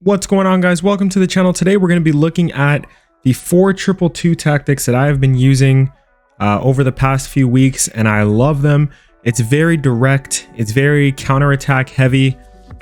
What's going on, guys? Welcome to the channel. Today we're going to be looking at the 4-2-2 tactics that I have been using over the past few weeks, and I love them. It's very direct, it's very counterattack heavy.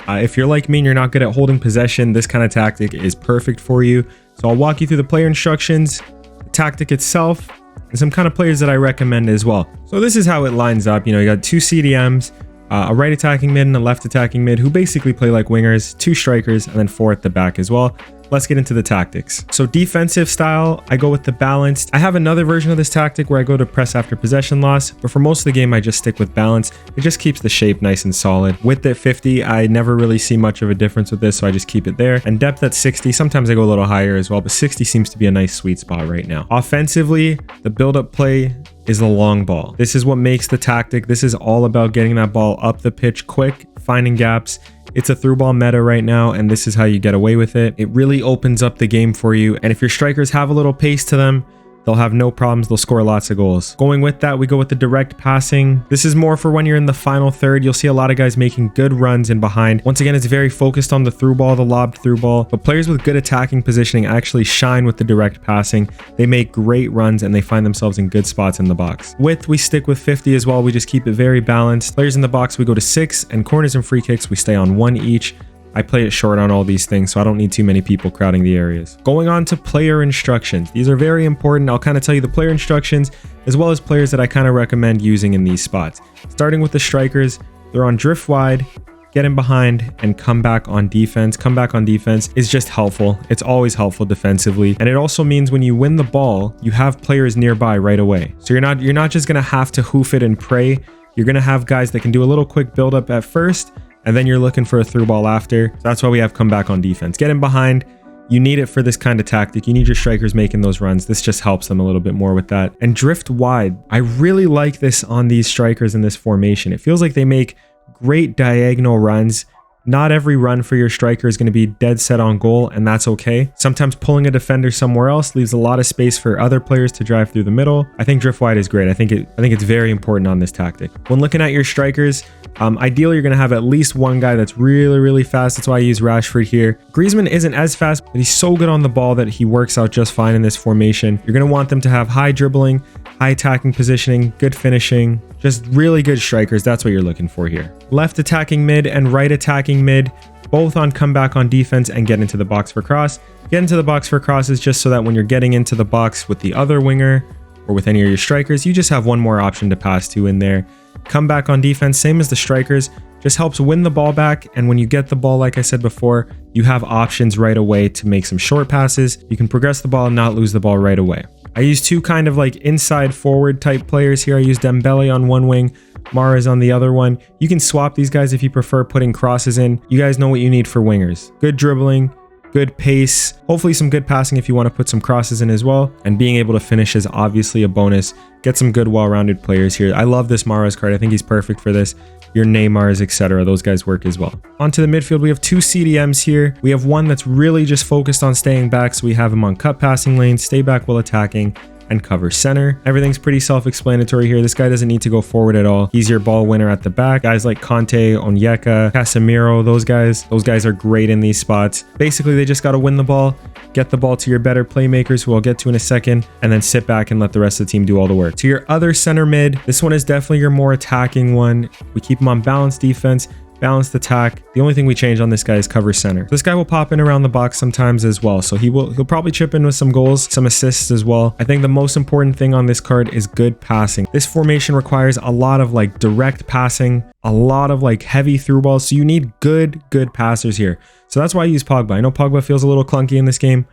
If you're like me and you're not good at holding possession, this kind of tactic is perfect for you. So I'll walk you through the player instructions, the tactic itself, and some kind of players that I recommend as well. So this is how it lines up. You got two CDMs, a right attacking mid and a left attacking mid who basically play like wingers, two strikers, and then four at the back as well. Let's get into the tactics. So defensive style, I go with the balanced. I have another version of this tactic where I go to press after possession loss, but for most of the game, I just stick with balance. It just keeps the shape nice and solid. Width at 50, I never really see much of a difference with this, so I just keep it there. And depth at 60, sometimes I go a little higher as well, but 60 seems to be a nice sweet spot right now. Offensively, the build-up play is the long ball. This is what makes the tactic. This is all about getting that ball up the pitch quick, finding gaps. It's a through ball meta right now, and this is how you get away with it. It really opens up the game for you, and if your strikers have a little pace to them, they'll have no problems. They'll score lots of goals. Going with that, we go with the direct passing. This is more for when you're in the final third. You'll see a lot of guys making good runs in behind. Once again, it's very focused on the through ball, the lobbed through ball, but players with good attacking positioning actually shine with the direct passing. They make great runs and they find themselves in good spots in the box. Width, we stick with 50 as well. We just keep it very balanced. Players in the box, we go to 6, and corners and free kicks, we stay on 1 each. I play it short on all these things, so I don't need too many people crowding the areas. Going on to player instructions. These are very important. I'll kind of tell you the player instructions as well as players that I kind of recommend using in these spots. Starting with the strikers, they're on drift wide, get in behind, and come back on defense. Come back on defense is just helpful. It's always helpful defensively. And it also means when you win the ball, you have players nearby right away. So you're not just going to have to hoof it and pray. You're going to have guys that can do a little quick build up at first, and then you're looking for a through ball after. So that's why we have come back on defense. Get in behind. You need it for this kind of tactic. You need your strikers making those runs. This just helps them a little bit more with that. And drift wide. I really like this on these strikers in this formation. It feels like they make great diagonal runs. Not every run for your striker is going to be dead set on goal, and that's okay. Sometimes pulling a defender somewhere else leaves a lot of space for other players to drive through the middle. I think drift wide is great. I think it's very important on this tactic. When looking at your strikers, ideally you're going to have at least one guy that's really fast. That's why I use Rashford here. Griezmann isn't as fast, but he's so good on the ball that he works out just fine in this formation. You're going to want them to have high dribbling, high attacking positioning, good finishing, just really good strikers. That's what you're looking for here. Left attacking mid and right attacking mid, both on comeback on defense and get into the box for cross. Get into the box for cross is just so that when you're getting into the box with the other winger or with any of your strikers, you just have one more option to pass to in there. Come back on defense, same as the strikers, just helps win the ball back. And when you get the ball, like I said before, you have options right away to make some short passes. You can progress the ball and not lose the ball right away. I use two kind of like inside forward type players here. I use Dembele on one wing, Mahrez on the other one. You can swap these guys if you prefer putting crosses in. You guys know what you need for wingers. Good dribbling, good pace, hopefully some good passing if you want to put some crosses in as well. And being able to finish is obviously a bonus. Get some good well-rounded players here. I love this Mahrez card. I think he's perfect for this. Your Neymars, etc. Those guys work as well. Onto the midfield, we have two CDMs here. We have one that's really just focused on staying back, so we have him on cut passing lanes, stay back while attacking, and cover center. Everything's pretty self-explanatory here. This guy doesn't need to go forward at all. He's your ball winner at the back. Guys like Conte, Onyeka, Casemiro, those guys are great in these spots. Basically, they just got to win the ball, get the ball to your better playmakers, who I'll get to in a second, and then sit back and let the rest of the team do all the work. To your other center mid, this one is definitely your more attacking one. We keep him on balanced defense, balanced attack. The only thing we change on this guy is cover center. This guy will pop in around the box sometimes as well, so he'll probably chip in with some goals, some assists as well. I think the most important thing on this card is good passing. This formation requires a lot of like direct passing, a lot of like heavy through balls, so you need good passers here. So that's why I use Pogba. I know Pogba feels a little clunky in this game,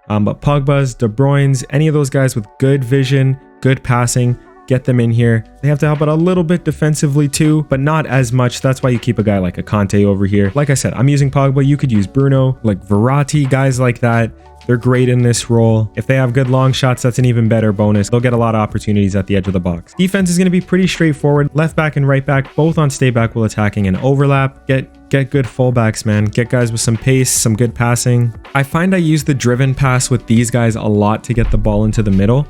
but Pogba's, De Bruyne's, any of those guys with good vision, good passing, get them in here. They have to help out a little bit defensively too, but not as much. That's why you keep a guy like a Conte over here. Like I said, I'm using Pogba. You could use Bruno, like Verratti, guys like that. They're great in this role. If they have good long shots, that's an even better bonus. They'll get a lot of opportunities at the edge of the box. Defense is going to be pretty straightforward. Left back and right back, both on stay back while attacking and overlap. Get good fullbacks, man. Get guys with some pace, some good passing. I find I use the driven pass with these guys a lot to get the ball into the middle.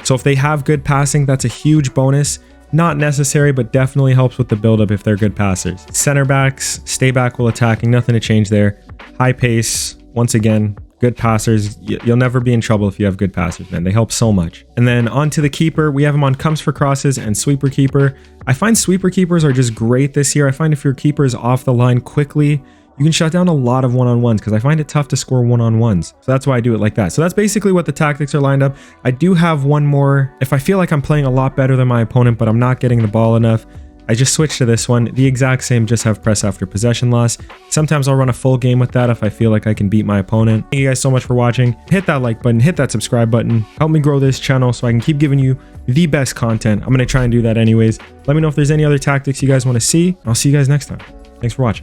So if they have good passing, that's a huge bonus. Not necessary, but definitely helps with the buildup if they're good passers. Center backs, stay back while attacking, nothing to change there. High pace, once again, good passers. You'll never be in trouble if you have good passers, man. They help so much. And then on to the keeper. We have him on comes for crosses and sweeper keeper. I find sweeper keepers are just great this year. I find if your keeper is off the line quickly, you can shut down a lot of one-on-ones because I find it tough to score one-on-ones. So that's why I do it like that. So that's basically what the tactics are lined up. I do have one more. If I feel like I'm playing a lot better than my opponent, but I'm not getting the ball enough, I just switch to this one. The exact same, just have press after possession loss. Sometimes I'll run a full game with that if I feel like I can beat my opponent. Thank you guys so much for watching. Hit that like button, hit that subscribe button. Help me grow this channel so I can keep giving you the best content. I'm going to try and do that anyways. Let me know if there's any other tactics you guys want to see. I'll see you guys next time. Thanks for watching.